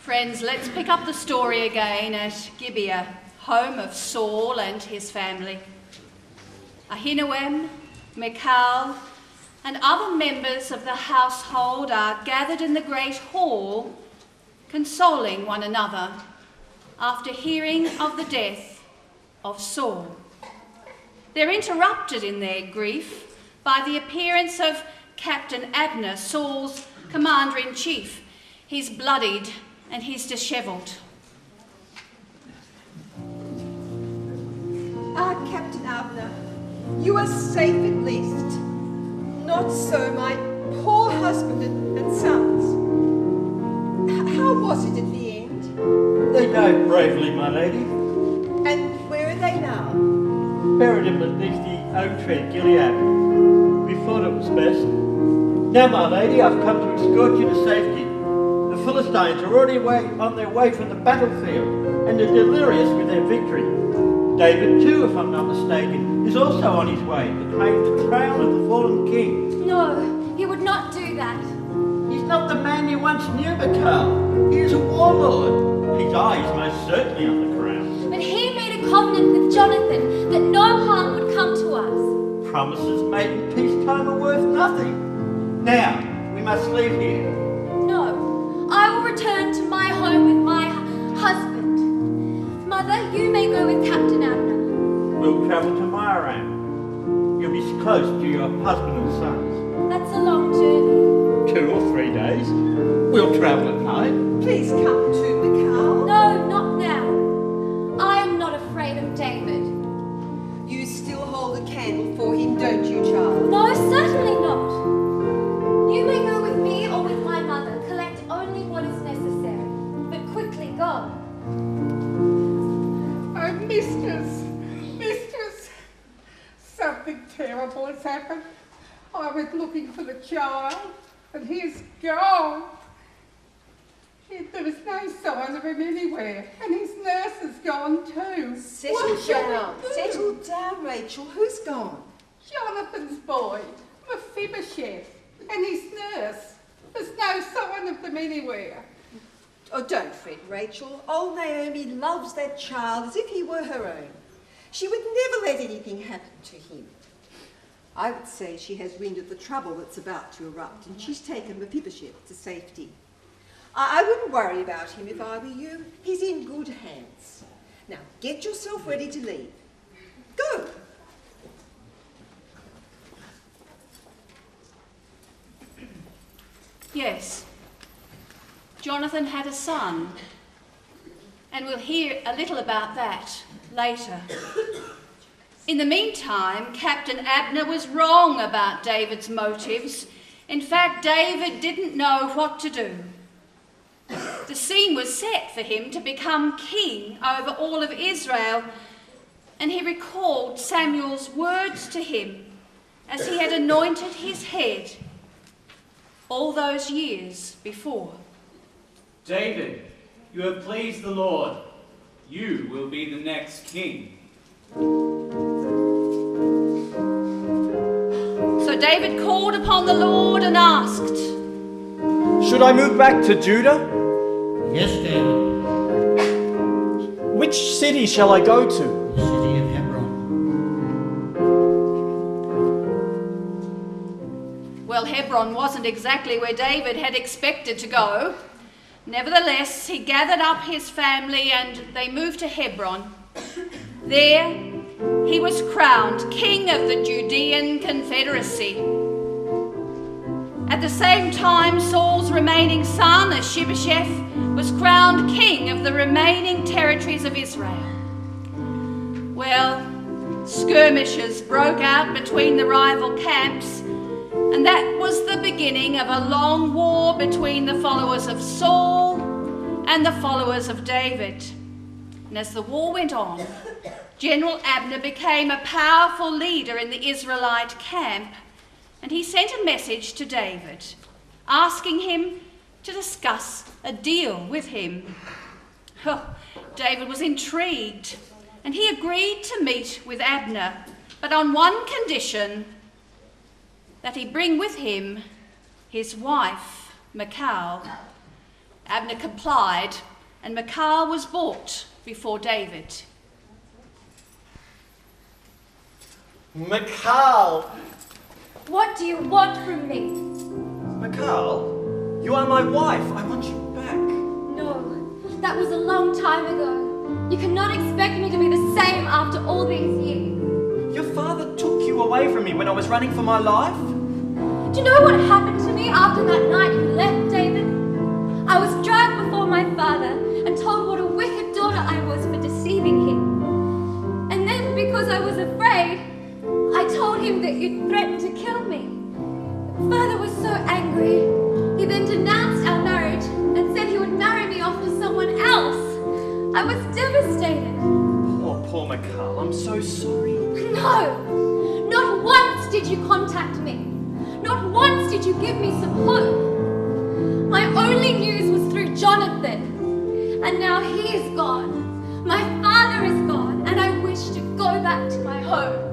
Friends, let's pick up the story again at Gibeah, home of Saul and his family. Ahinoam, Michal, and other members of the household are gathered in the great hall, consoling one another after hearing of the death of Saul. They're interrupted in their grief by the appearance of Captain Abner, Saul's commander-in-chief. He's bloodied and he's dishevelled. Captain Abner, you are safe at least. Not so my poor husband and sons. How was it at the end? They died bravely, my lady. And where are they now? Buried him beneath the oak tree at Gilead. We thought it was best. Now, my lady, I've come to escort you to safety. The Philistines are already on their way from the battlefield, and are delirious with their victory. David, too, if I'm not mistaken, is also on his way to claim the crown of the fallen king. No, he would not do that. He's not the man you once knew, Michal. He is a warlord. His eye is most certainly on the crown. But he made a covenant with Jonathan that no harm would come to us. Promises made in peacetime are worth nothing. Now, we must leave here. No, I will return to my home with my husband. Mother, you may go with Captain Abner. We'll travel to Myram. You'll be close to your husband and sons. That's a long journey. 2 or 3 days. We'll travel at night. Please come too, Michal. No, not now. I am not afraid of David. You still hold a candle for him, don't you, child? No, certainly not. You may go with me or with my mother. Collect only what is necessary, but quickly go. Oh, mistress, something terrible has happened. I was looking for the child, and he's gone. There was no sign of him anywhere, and his nurse has gone too. Settle down, Rachel. Who's gone? Jonathan's boy, Mephibosheth, and his nurse. There's no sign of them anywhere. Oh, don't fret, Rachel. Old Naomi loves that child as if he were her own. She would never let anything happen to him. I would say she has wind of the trouble that's about to erupt, and she's taken Mephibosheth to safety. I wouldn't worry about him if I were you. He's in good hands. Now, get yourself ready to leave. Go! Yes, Jonathan had a son, and we'll hear a little about that later. In the meantime, Captain Abner was wrong about David's motives. In fact, David didn't know what to do. The scene was set for him to become king over all of Israel, and he recalled Samuel's words to him as he had anointed his head all those years before. David, you have pleased the Lord. You will be the next king. So David called upon the Lord and asked, Should I move back to Judah? Yes, David. Which city shall I go to? The city of Hebron. Well, Hebron wasn't exactly where David had expected to go. Nevertheless, he gathered up his family and they moved to Hebron. There, he was crowned king of the Judean Confederacy. At the same time, Saul's remaining son, Mephibosheth, was crowned king of the remaining territories of Israel. Well, skirmishes broke out between the rival camps, and that was the beginning of a long war between the followers of Saul and the followers of David. And as the war went on, General Abner became a powerful leader in the Israelite camp, and he sent a message to David, asking him to discuss a deal with him. Oh, David was intrigued, and he agreed to meet with Abner, but on one condition, that he bring with him his wife, Michal. Abner complied, and Michal was brought before David. Michal! What do you want from me? Michal, you are my wife. I want you back. No, that was a long time ago. You cannot expect me to be the same after all these years. Your father took you away from me when I was running for my life. Do you know what happened to me after that night you left, David? I was dragged before my father and told what a wicked daughter I was for deceiving him. And then, because I was afraid, I told him that you'd threatened to kill me. Father was so angry. He then denounced our marriage and said he would marry me off to someone else. I was devastated. Poor Michal, I'm so sorry. No, not once did you contact me. Not once did you give me some hope. My only news was through Jonathan, and now he is gone. My father is gone, and I wish to go back to my home.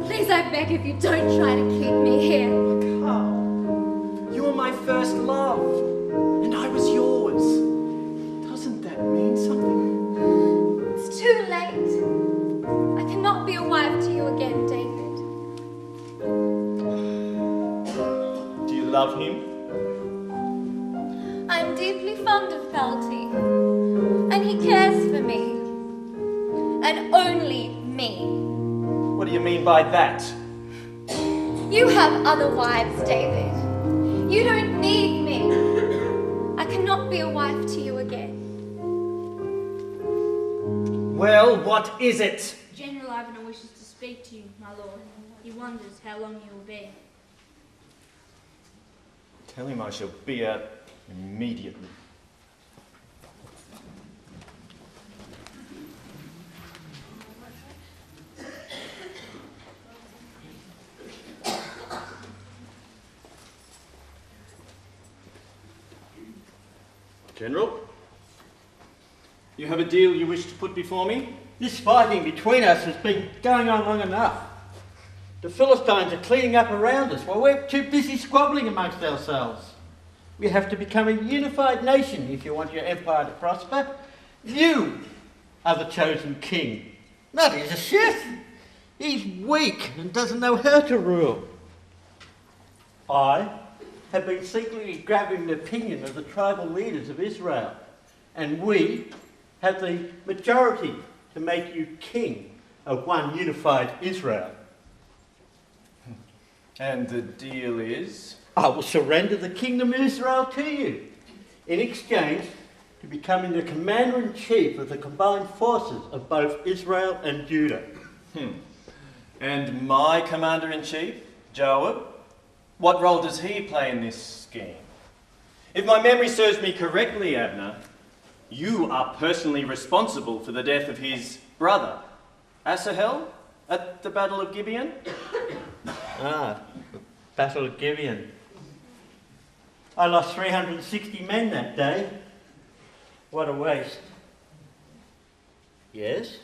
Please, I beg of you, don't try to keep me here. Michal, you were my first love, and I was yours. Doesn't that mean something? It's too late. I cannot be a wife to you again, David. Do you love him? I am deeply fond of Felty, and he cares for me, and only me. What do you mean by that? You have other wives, David. You don't need me. I cannot be a wife to you again. Well, what is it? General Abner wishes to speak to you, my lord. He wonders how long you will be. Tell him I shall be out immediately. General, You have a deal you wish to put before me? this fighting between us has been going on long enough. The Philistines are cleaning up around us while we're too busy squabbling amongst ourselves. We have to become a unified nation if you want your empire to prosper. You are the chosen king. Not he's a chef. He's weak and doesn't know how to rule. I have been secretly grabbing the opinion of the tribal leaders of Israel, and we have the majority to make you king of one unified Israel. And the deal is? I will surrender the kingdom of Israel to you in exchange to becoming the commander-in-chief of the combined forces of both Israel and Judah. And my commander-in-chief, Joab? What role does he play in this scheme? If my memory serves me correctly, Abner, you are personally responsible for the death of his brother, Asahel, at the Battle of Gibeon? Ah, the Battle of Gibeon. I lost 360 men that day. What a waste. Yes,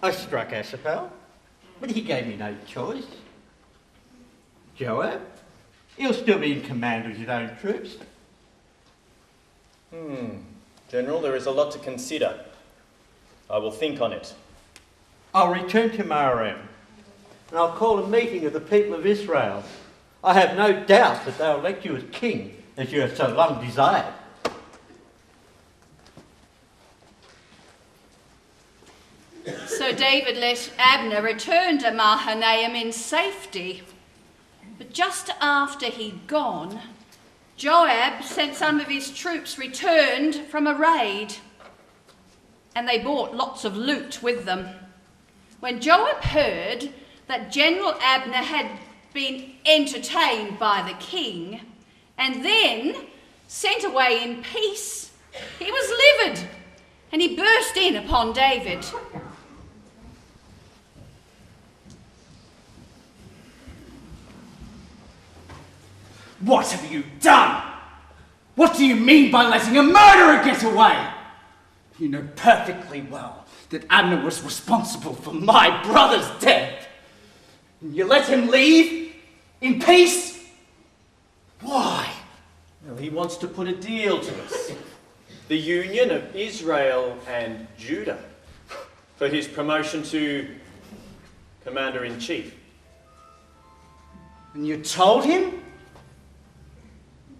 I struck Asahel, but he gave me no choice. Joab, he'll still be in command of his own troops. General, there is a lot to consider. I will think on it. I'll return to Maharam, and I'll call a meeting of the people of Israel. I have no doubt that they'll elect you as king, as you have so long desired. So David let Abner return to Mahanaim in safety. But just after he'd gone, Joab sent some of his troops returned from a raid, and they brought lots of loot with them. When Joab heard that General Abner had been entertained by the king and then sent away in peace, he was livid, and he burst in upon David. What have you done? What do you mean by letting a murderer get away? You know perfectly well that Abner was responsible for my brother's death. And you let him leave in peace? Why? Well, he he wants to put a deal to us. The union of Israel and Judah for his promotion to Commander-in-Chief. And you told him?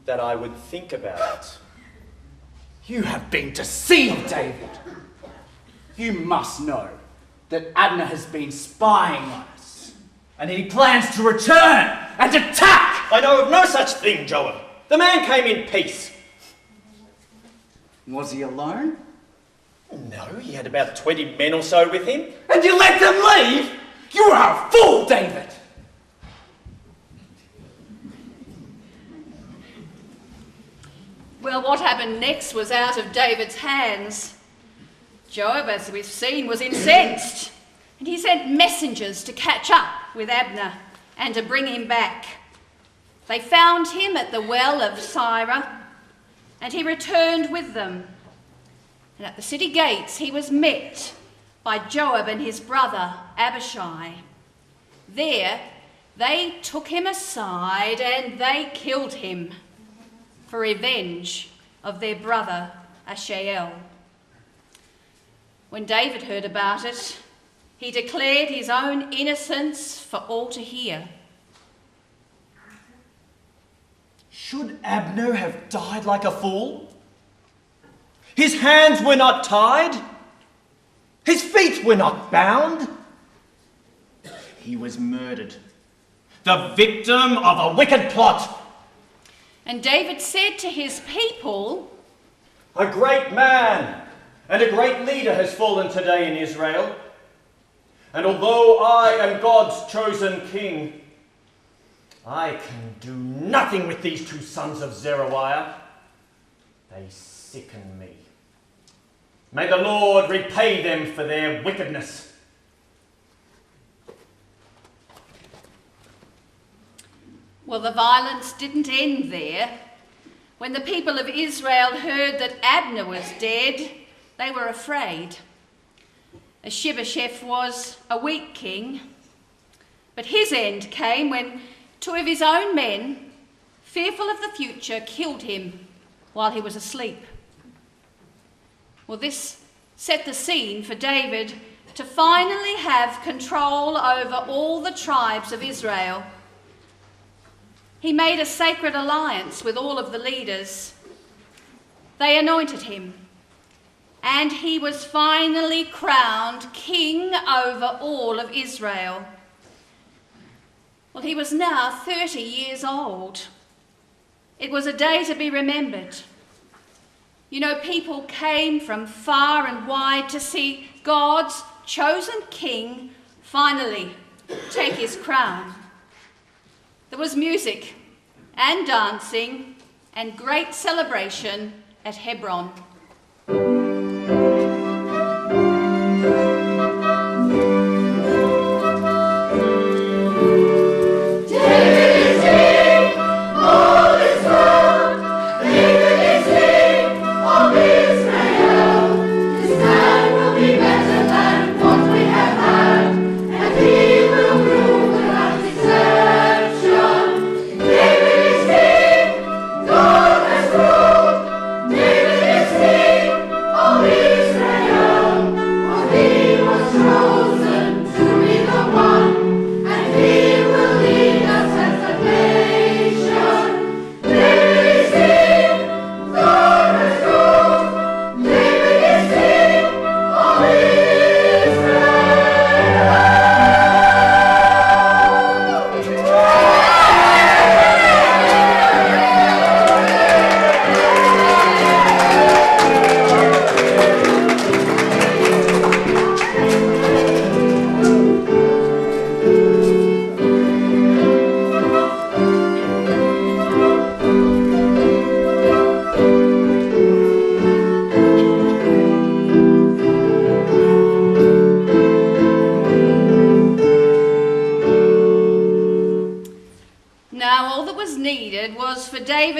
That I would think about it. You have been deceived, David. You must know that Abner has been spying on us, and he plans to return and attack! I know of no such thing, Joab. The man came in peace. Was he alone? No, he had about 20 men or so with him. And you let them leave? You are a fool, David! Well, what happened next was out of David's hands. Joab, as we've seen, was incensed, and he sent messengers to catch up with Abner and to bring him back. They found him at the well of Sirah, and he returned with them. And at the city gates he was met by Joab and his brother Abishai. There they took him aside and they killed him for revenge of their brother Ashael. When David heard about it, he declared his own innocence for all to hear. Should Abner have died like a fool? His hands were not tied. His feet were not bound. He was murdered, the victim of a wicked plot. And David said to his people, "A great man and a great leader has fallen today in Israel. And although I am God's chosen king, I can do nothing with these two sons of Zeruiah. They sicken me. May the Lord repay them for their wickedness." Well, the violence didn't end there. When the people of Israel heard that Abner was dead, they were afraid. Mephibosheth was a weak king, but his end came when two of his own men, fearful of the future, killed him while he was asleep. Well, this set the scene for David to finally have control over all the tribes of Israel. He made a sacred alliance with all of the leaders. They anointed him, and he was finally crowned king over all of Israel. Well, he was now 30 years old. It was a day to be remembered. You know, people came from far and wide to see God's chosen king finally take his crown. There was music and dancing and great celebration at Hebron.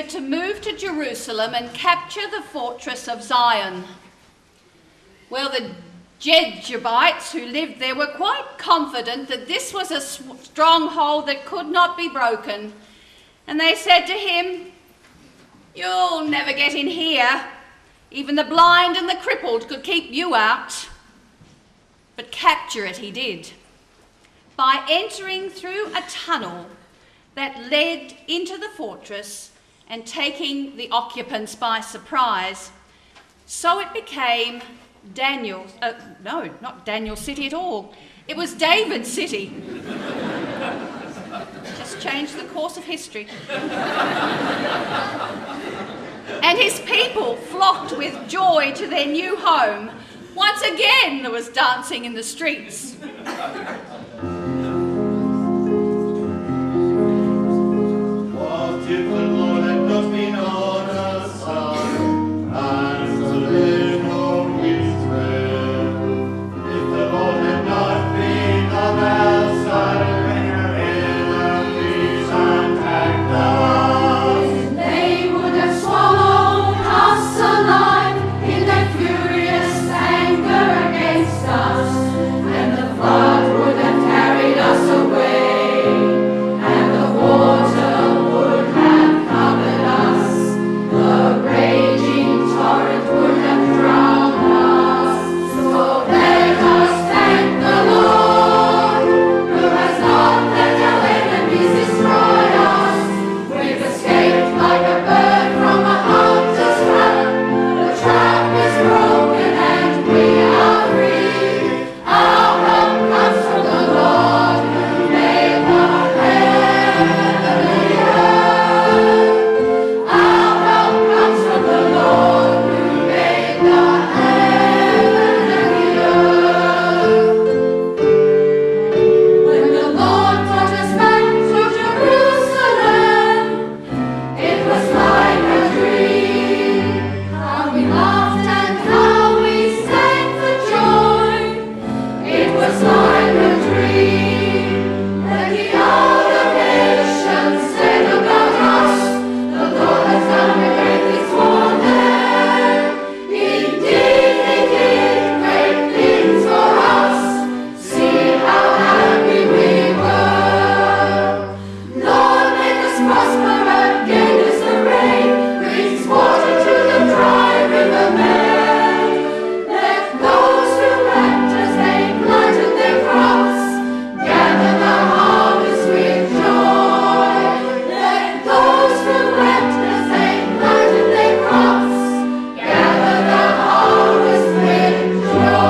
To move to Jerusalem and capture the fortress of Zion. Well, the Jebusites who lived there were quite confident that this was a stronghold that could not be broken. And they said to him, You'll never get in here. Even the blind and the crippled could keep you out. But capture it he did, by entering through a tunnel that led into the fortress and taking the occupants by surprise. So it became not Daniel's city at all. It was David's city. Just changed the course of history. And his people flocked with joy to their new home. Once again there was dancing in the streets. What if the Lord had not been on our side, and the land of Israel? If the Lord had not been on our side, when our enemies attacked us, they would have swallowed us alive in their furious anger against us, and the flood would have carried us away, and the water would have covered us, the raging torrent would have drowned us. So let us thank the Lord, who has not let our enemies destroy us. We've escaped like a bird from a hunter's trap. The trap is broken and we are free. Our help comes from the Lord who made the heaven and the earth. Our help comes from the Lord who made the heaven and the earth. When the Lord brought us back to Jerusalem, it was like a dream. How we laughed and how we sang for joy. It was like a dream. That the outer nations said about us, the Lord has done great things for them. Indeed, He did great things for us. See how happy we were. Lord, make us prosper again as the rain brings water to the dry river bed. Let those who wept as they planted their crops gather the harvest with joy. Let those who wept as they planted their crops gather the harvest with joy.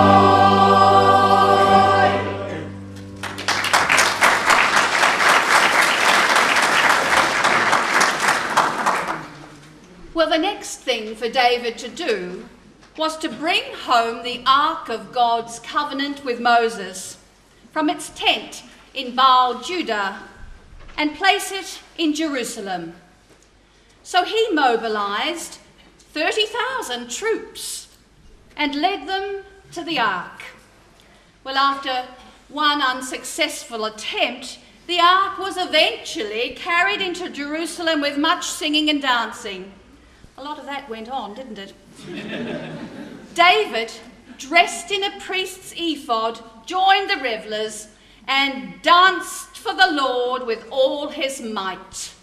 Well, the next thing for David to do was to bring home the Ark of God's covenant with Moses from its tent in Baal, Judah, and place it in Jerusalem. So he mobilized 30,000 troops and led them to the Ark. Well, after one unsuccessful attempt, the Ark was eventually carried into Jerusalem with much singing and dancing. A lot of that went on, didn't it? David, dressed in a priest's ephod, joined the revellers and danced for the Lord with all his might.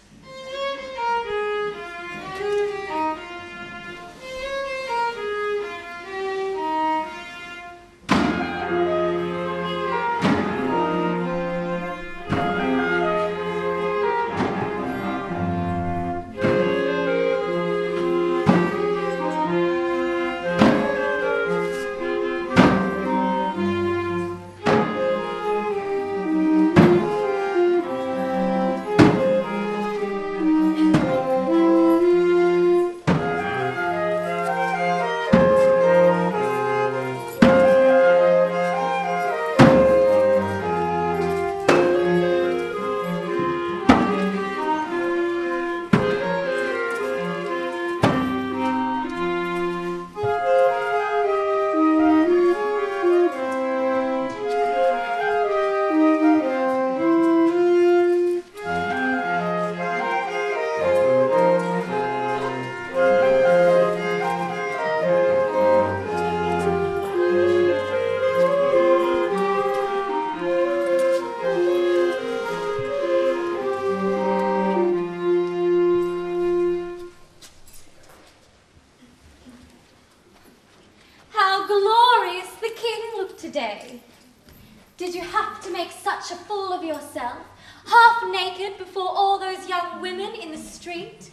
yourself, half naked before all those young women in the street?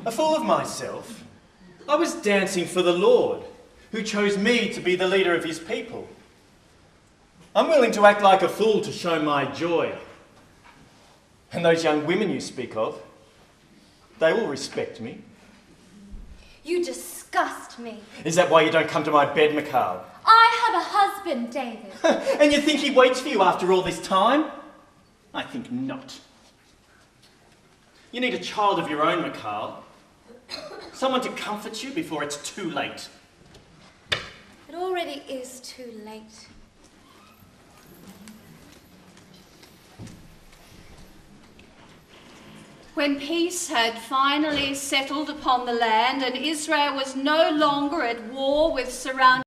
A fool of myself? I was dancing for the Lord, who chose me to be the leader of his people. I'm willing to act like a fool to show my joy. And those young women you speak of, they will respect me. You disgust me. Is that why you don't come to my bed, Mikhail? I have a husband, David. And you think he waits for you after all this time? I think not. You need a child of your own, Mikhail. Someone to comfort you before it's too late. It already is too late. When peace had finally settled upon the land and Israel was no longer at war with surrounding